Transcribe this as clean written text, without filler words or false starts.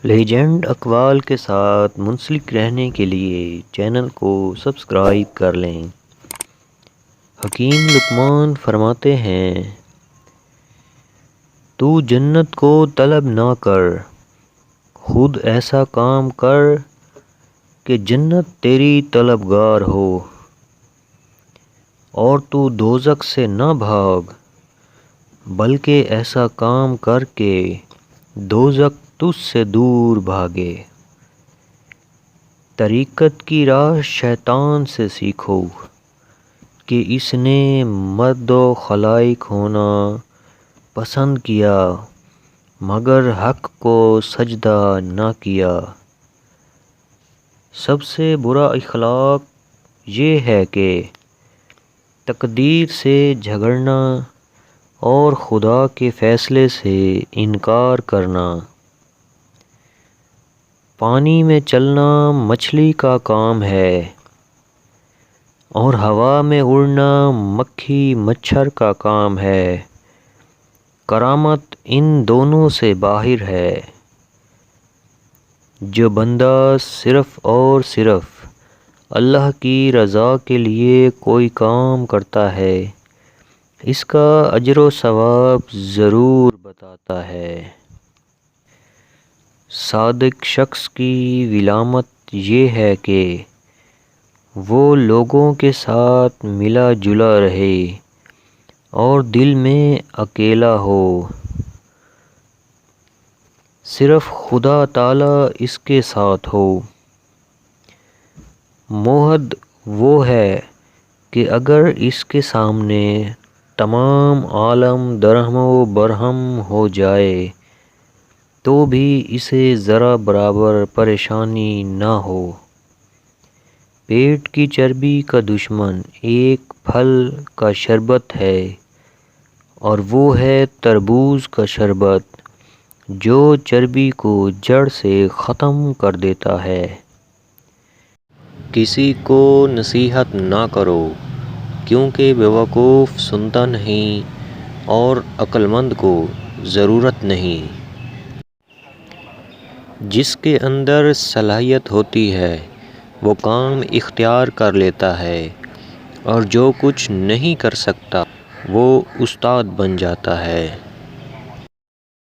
Legend اقوال کے ساتھ منسلک رہنے کے لیے چینل کو سبسکرائب کر لیں۔ حکیم لقمان فرماتے ہیں، تو جنت کو طلب نہ کر، خود ایسا کام کر کہ جنت تیری طلبگار ہو، اور تو دوزخ سے نہ بھاگ، بلکہ ایسا کام کر کے دوزخ تجھ سے دور بھاگے۔ طریقت کی راہ شیطان سے سیکھو کہ اس نے مرد و خلائق ہونا پسند کیا مگر حق کو سجدہ نہ کیا۔ سب سے برا اخلاق یہ ہے کہ تقدیر سے جھگڑنا اور خدا کے فیصلے سے انکار کرنا۔ پانی میں چلنا مچھلی کا کام ہے اور ہوا میں اڑنا مکھی مچھر کا کام ہے۔ کرامت ان دونوں سے باہر ہے۔ جو بندہ صرف اور صرف اللہ کی رضا کے لیے کوئی کام کرتا ہے، اس کا اجر و ثواب ضرور بتاتا ہے۔ صادق شخص کی علامت یہ ہے کہ وہ لوگوں کے ساتھ ملا جلا رہے اور دل میں اکیلا ہو، صرف خدا تعالی اس کے ساتھ ہو۔ موحد وہ ہے کہ اگر اس کے سامنے تمام عالم درہم و برہم ہو جائے تو بھی اسے ذرا برابر پریشانی نہ ہو۔ پیٹ کی چربی کا دشمن ایک پھل کا شربت ہے، اور وہ ہے تربوز کا شربت جو چربی کو جڑ سے ختم کر دیتا ہے۔ کسی کو نصیحت نہ کرو، کیونکہ بیوقوف سنتا نہیں اور عقل مند کو ضرورت نہیں۔ جس کے اندر صلاحیت ہوتی ہے وہ کام اختیار کر لیتا ہے، اور جو کچھ نہیں کر سکتا وہ استاد بن جاتا ہے۔